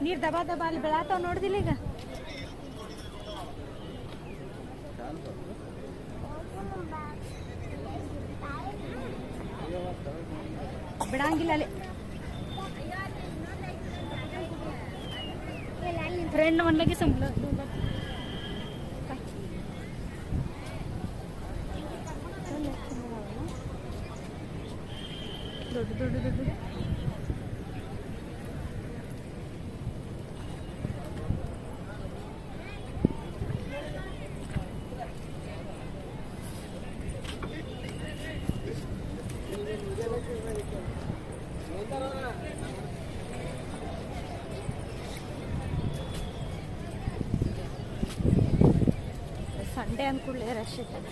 ನೀರು ದಬಾ ದಬಾ ಅಲ್ಲಿ ಬೆಳತಾವ್ ನೋಡ್ದಿಲ್ಲ ಈಗ ಬಿಡಂಗಿಲ್ಲ ಅಲ್ಲಿ ಫ್ರೆಂಡ್ ಮನೆಗೆ ಸಂಬಳ ದೊಡ್ಡ ದೊಡ್ಡ ದೊಡ್ಡ ಸಂಡೇ ಅಂದ್ಕೂಡಲೇ ರಶ್ ಇರ್ತದೆ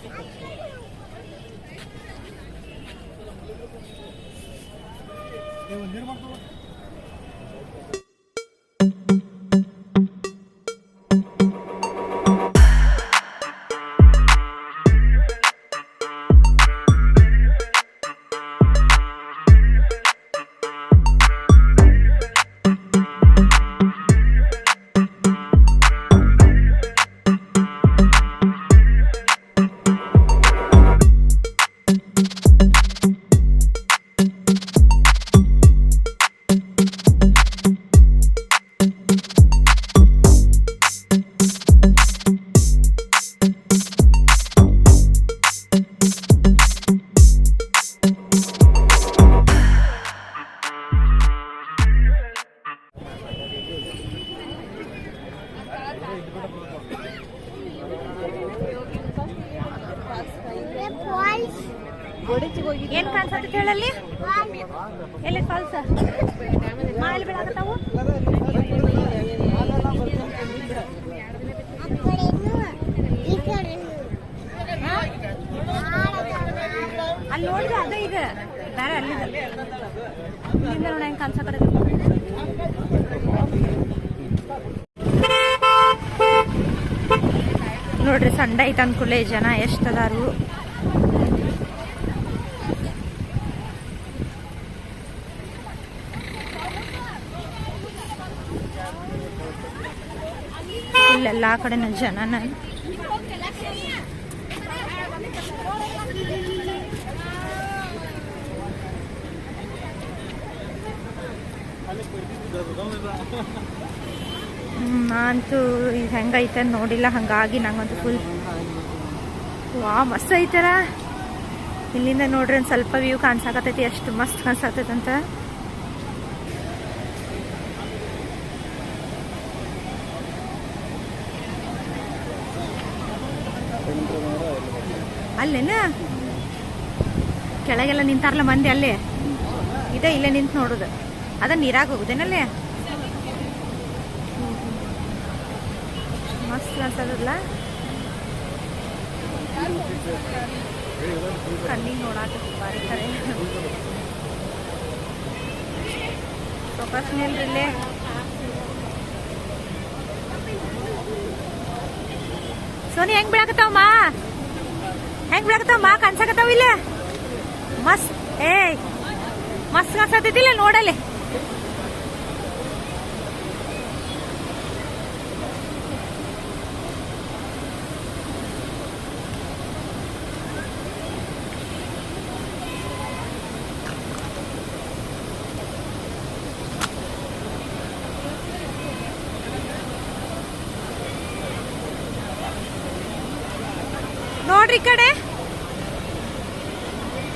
ಏನ್ ಕಾಣಿಸುತ್ತೆ ಹೇಳಲ್ಲಿ ಎಲ್ಲಿ ಫಾಲ್ಸ್ ಮಾಲ್ ಬೀಳಾಕತ್ತಾವು ಅಲ್ಲಿ ನೋಡಿದ್ರೆ ಅದೇ ಈಗ ಬೇರೆ ಅಲ್ಲಿಂದ ನೋಡ ಹೆಂಗ್ ಕಾಣಿಸಕತ್ತ ನೋಡ್ರಿ ಸಂಡೆ ಐತೆ ಅಂದ್ಕೂಡ್ಲೆ ಜನ ಎಷ್ಟದಾರು ಇಲ್ಲೆಲ್ಲ ಕಡೆನ ಜನನ ನಾನಂತೂ ಈಗ ಹೆಂಗೈತೆ ನೋಡಿಲ್ಲ ಹಂಗಾಗಿ ನಂಗಂತೂ ಫುಲ್ ವಾ ಮಸ್ತ್ ಐತಲ್ಲ ಇಲ್ಲಿಂದ ನೋಡ್ರಿ ಒಂದು ಸ್ವಲ್ಪ ವ್ಯೂ ಕಾಣಿಸಾಕತೈತಿ ಎಷ್ಟು ಮಸ್ತ್ ಕಾಣಿಸಾಕತೈತಂತ ಅಲ್ಲೇನ ಕೆಳಗೆಲ್ಲ ನಿಂತಾರಲ್ಲ ಮಂದಿ ಅಲ್ಲೇ ಇದೆ ಇಲ್ಲೇ ನಿಂತು ನೋಡುದು ಅದ ನೀರಾಗ ಹೋಗುದೇನಲ್ಲೇ ಮಸ್ತ್ ಅನ್ಸದಲ್ಲ ಕಣ್ಣಿಗೆ ನೋಡಾಕ ಬಾರಿ ಕರೆ ಪ್ರೊಫೆಷನಲ್ ಇಲ್ಲೇ ಸೋನಿ ಹೆಂಗ್ ಬಿಡಾಕತ್ತಾವಮ್ಮ ಹೆಂಗ್ ಬಿಡಾಕತ್ತಾವಮ್ಮ ಕಾಣಿಸಾಕತ್ತಾವ ಇಲ್ಲ ಮಸ್ತ್ ಮಸ್ತ್ ಕಾಣಿಸತ್ತಿದ್ದಿಲ್ಲ ನೋಡಲ್ಲಿ ನೋಡ್ರಿ ಈ ಕಡೆ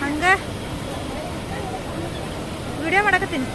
ಹಂಗ ವಿಡಿಯೋ ಮಾಡಕತ್ತೀನಿ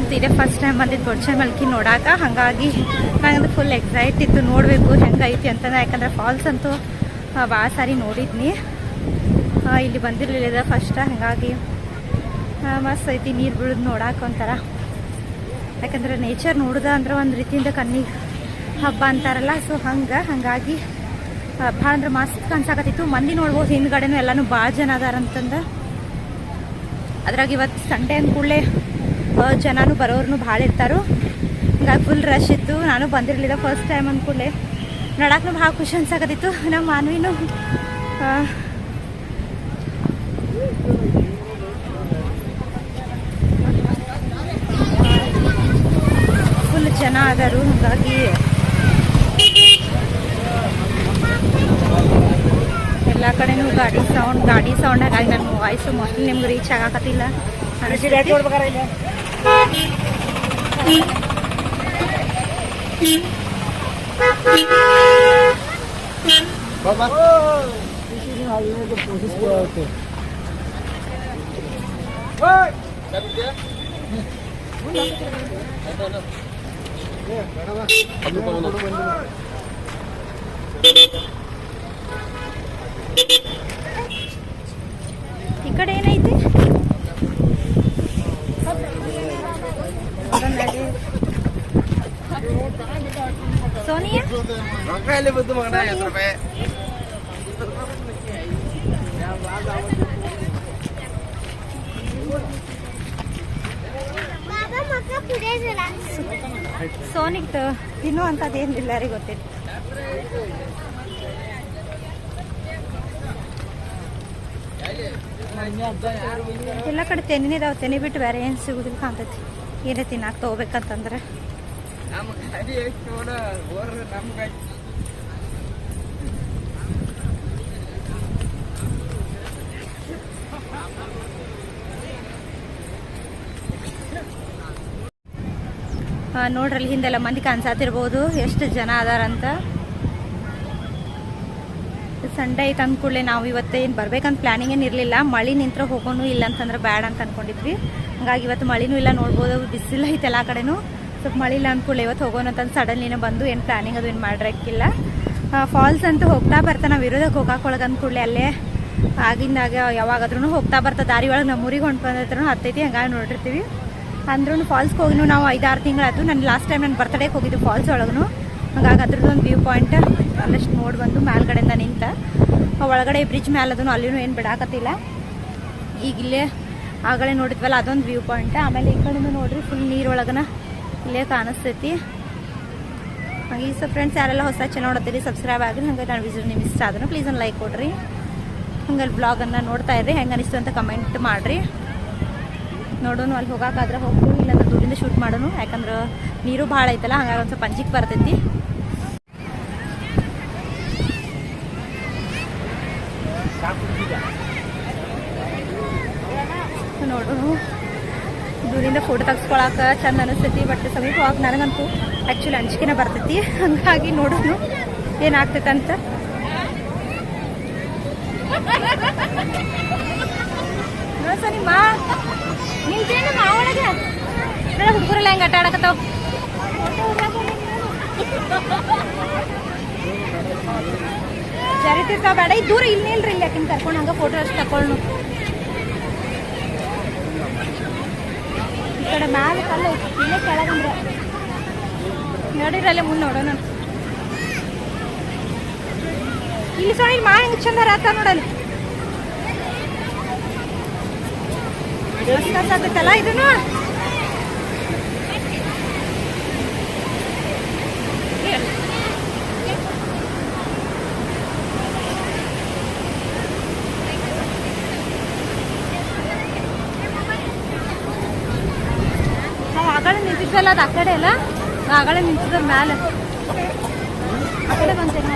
ನಾನಂತೂ ಇದೇ ಫಸ್ಟ್ ಟೈಮ್ ಬಂದಿದ್ದು ಬೋರ್ಚಮಲ್ಕಿ ನೋಡಾಕ. ಹಾಗಾಗಿ ನನಗಂತೂ ಫುಲ್ ಎಕ್ಸೈಟ್ ಇತ್ತು ನೋಡಬೇಕು ಹೆಂಗೈತಿ ಅಂತಂದ್ರೆ. ಯಾಕಂದರೆ ಫಾಲ್ಸ್ ಅಂತೂ ಭಾಳ ಸಾರಿ ನೋಡಿದ್ನಿ, ಇಲ್ಲಿ ಬಂದಿರಲಿಲ್ಲ ಫಸ್ಟ್. ಹಾಗಾಗಿ ಮಸ್ತ್ ಐತಿ ನೀರು ಬೀಳೋದು ನೋಡಾಕ ಒಂಥರ. ಯಾಕಂದ್ರೆ ನೇಚರ್ ನೋಡೋದ ಅಂದ್ರೆ ಒಂದು ರೀತಿಯಿಂದ ಕಣ್ಣಿಗೆ ಹಬ್ಬ ಅಂತಾರಲ್ಲ, ಸೊ ಹಾಗಾಗಿ ಭಾಳ ಅಂದ್ರೆ ಮಸ್ತ್ ಕಾಣಿಸಾಕತ್ತಿತ್ತು. ಮಂದಿ ನೋಡ್ಬೋದು ಹಿಂದ್ಗಡೆನೂ ಎಲ್ಲನೂ ಭಾಳ ಜನ ಅದಾರಂತಂದು. ಅದ್ರಾಗ ಇವತ್ತು ಸಂಡೇ ಅಂದ ಕೂಡಲೇ ಜನನೂ ಬರೋರ್ನು ಭಾಳ ಇರ್ತಾರೋ, ಹಂಗಾಗಿ ಫುಲ್ ರಶ್ ಇತ್ತು. ನಾನು ಬಂದಿರಲಿಲ್ಲ ಫಸ್ಟ್ ಟೈಮ್ ಅಂದ ಕೂಡಲೇ ನೋಡಕ್ಕೂ ಭಾಳ ಖುಷಿ ಅನ್ಸಾಕತ್ತಿತ್ತು. ನಮ್ಮ ಮಾನವಿನೂ ಫುಲ್ ಜನ ಆದರು. ಹಾಗಾಗಿ ಎಲ್ಲ ಕಡೆನೂ ಗಾಡಿ ಸೌಂಡ್ ಹಾಗಾಗಿ ನನ್ನ ವಾಯ್ಸು ಮೋಸ್ಟ್ಲಿ ನಿಮ್ಗೆ ರೀಚ್ ಆಗಾಕತ್ತಿಲ್ಲ. ಈ ಕಡೆ ಏನೈತಿ ಸೋನಿಯಾ ಸೋನಿಗ್ ತಿನ್ನುವಂಥದ್ದು ಏನಿಲ್ಲ ರೀ, ಗೊತ್ತಿಲ್ಲ. ಎಲ್ಲ ಕಡೆ ತೆನಿದಾವೆ, ತೆನಿ ಬಿಟ್ಟು ಬೇರೆ ಏನು ಸಿಗುದಿಲ್ಲ ಕಾಣ್ತೈತಿ. ಏನೇ ತಿನ್ನಾಕ ತಗೋಬೇಕಂತಂದ್ರೆ ನೋಡ್ರಲ್ಲಿ ಹಿಂದೆಲ್ಲ ಮಂದಿ ಕಾಣಿಸಾತಿರ್ಬೋದು ಎಷ್ಟು ಜನ ಅದಾರಂತ. ಸಂಡೇ ಐತೆ ಅಂದ ಕೂಡಲೇ ನಾವು ಇವತ್ತೇನು ಬರ್ಬೇಕಂತ ಪ್ಲ್ಯಾನಿಂಗ್ ಏನು ಇರಲಿಲ್ಲ. ಮಳೆ ನಿಂತ್ರೆ ಹೋಗೋನು, ಇಲ್ಲ ಅಂತಂದ್ರೆ ಬ್ಯಾಡ ಅಂತ ಅಂದ್ಕೊಂಡಿದ್ವಿ. ಹಾಗಾಗಿ ಇವತ್ತು ಮಳೆನೂ ಇಲ್ಲ, ನೋಡ್ಬೋದು ಬಿಸಿಲು ಐತೆ ಎಲ್ಲ ಕಡೆನೂ. ಸ್ವಲ್ಪ ಮಳೆ ಇಲ್ಲ ಅಂದ್ಕೂಡಲೇ ಇವತ್ತು ಹೋಗೋಣ ಅಂತಂದು ಸಡನ್ಲಿನೇ ಬಂದು ಏನು ಪ್ಲ್ಯಾನಿಂಗ್ ಅದು ಏನು ಮಾಡಿರಕ್ಕಿಲ್ಲ. ಫಾಲ್ಸ್ ಅಂತೂ ಹೋಗ್ತಾ ಬರ್ತಾ ನಾವು ಇರೋದಕ್ಕೆ ಹೋಗಾಕೊಳಗೆ ಅಂದ್ಕೂಡಲೇ ಅಲ್ಲೇ ಆಗಿಂದಾಗ ಯಾವಾಗಾದ್ರೂ ಹೋಗ್ತಾ ಬರ್ತಾ ದಾರಿ ಒಳಗೆ ನಮ್ಮೂರಿಗೆ ಹೊಂಟು ಬಂದಿದ್ರು ಹತ್ತೈತಿ. ಹಂಗಾಗಿ ನೋಡಿರ್ತೀವಿ. ಅಂದ್ರೂ ಫಾಲ್ಸ್ಗೆ ಹೋಗಿನೂ ನಾವು 5-6 ತಿಂಗಳಾಯ್ತು. ನಾನು ಲಾಸ್ಟ್ ಟೈಮ್ ನನ್ನ ಬರ್ತಡೇಗೆ ಹೋಗಿದ್ದು ಫಾಲ್ಸ್ ಒಳಗೂ. ಹಾಗಾಗಿ ಅದ್ರದ್ದು ಒಂದು ವ್ಯೂ ಪಾಯಿಂಟ್ ಅಲ್ಲಷ್ಟು ನೋಡಿ ಬಂದು ಮೇಲ್ಗಡೆಯಿಂದ ನಿಂತ ಒಳಗಡೆ ಬ್ರಿಡ್ಜ್ ಮೇಲೆ ಅದನ್ನು ಅಲ್ಲಿನೂ ಏನು ಬಿಡಾಕತ್ತಿಲ್ಲ. ಈಗ ಇಲ್ಲೇ ಆಗಲೇ ನೋಡಿದ್ವಲ್ಲ ಅದೊಂದು ವ್ಯೂ ಪಾಯಿಂಟ್. ಆಮೇಲೆ ಈ ಕಡೆನೂ ನೋಡ್ರಿ ಫುಲ್ ನೀರೊಳಗನ ಇಲ್ಲೇ ಕಾಣಿಸ್ತೈತಿ. ಹಾಗೆ ಸೊ ಫ್ರೆಂಡ್ಸ್ ಯಾರೆಲ್ಲ ಹೊಸ ಚಾನಲ್ ನೋಡ್ತೀರಿ ಸಬ್ಸ್ಕ್ರೈಬ್ ಆಗಿರಿ. ಹಂಗೆ ನಾನು ವಿಸಿಟ್ ನಿಮ್ಗೆ ಇಷ್ಟ ಆದ್ರೂ ಪ್ಲೀಸ್ ಒಂದು ಲೈಕ್ ಕೊಡ್ರಿ. ಹಂಗೆ ಬ್ಲಾಗನ್ನು ನೋಡ್ತಾ ಇರ್ರಿ, ಹೆಂಗೆ ಅನಿಸ್ತು ಅಂತ ಕಮೆಂಟ್ ಮಾಡಿರಿ. ನೋಡೋನು ಅಲ್ಲಿ ಹೋಗೋಕ್ಕಾದ್ರೆ ಹೋಗ್ತೀವಿ, ಇಲ್ಲಾಂದ್ರೆ ದೂರಿಂದ ಶೂಟ್ ಮಾಡೋನು. ಯಾಕಂದ್ರೆ ನೀರು ಭಾಳ ಐತಲ್ಲ, ಹಂಗಾಗಿ ಒಂದು ಸ್ವಲ್ಪ ಅಂಜಿಕೆ ಬರ್ತೈತಿ. ನೋಡೋನು ದೂರಿಂದ ಫೋಟೋ ತೆಗೆಸ್ಕೊಳಕ್ಕೆ ಚಂದ ಅನಿಸ್ತೈತಿ. ಬಟ್ ಸಮೀಪ ಹೋಗಕ್ಕೆ ನನಗಂತೂ ಆ್ಯಕ್ಚುಲಿ ಅಂಜಿಕೆನ ಬರ್ತೈತಿ. ಹಂಗಾಗಿ ನೋಡೋನು ಏನಾಗ್ತೈತೆ ಅಂತ. ಸರಿ ಮಾ ನಿಲ್ತೇನೆ ಮಾ ಒಳಗೆ ಹುಡುಗರೆಲ್ಲ ಹೆಂಗೆ ಆಟ ಆಡಕತ್ತಾವ. ಜರಿತಿರ್ತಾವ ಬೇಡ, ಈ ದೂರ ಇಲ್ಲಿ ನಿಲ್ರಿ, ಇಲ್ಲಿ ಯಾಕಿಂತ ಕರ್ಕೊಂಡು ಹಂಗೆ ಫೋಟೋ ಅಷ್ಟು ತಗೊಳ್ನು. ಈ ಕಡೆ ಮ್ಯಾಲೆ ಕಲ್ಲ ಇಲ್ಲೇ ಕೆಳಗಂದ್ರೆ ನೋಡಿರಿ, ಅಲ್ಲೇ ಮುಂದೆ ನೋಡೋಣ. ಇಲ್ಲಿ ಸೊಳ್ಳಿ ಮಾ ಹೆಂಗೆ ಚಂದ ರಾತ ನೋಡಲ್ಲಿ ಸಾಕತ್ತಲ್ಲ ಇದನ್ನು. ನಾವು ಆಗಳ ನಿಂತಿದ್ವಲ್ಲ ಅದು ಆ ಕಡೆ ಅಲ್ಲ, ಆಗಳ ನಿಂತಿದ್ದ ಮ್ಯಾಲೆ ಆ ಕಡೆ ಬಂತೇನೆ.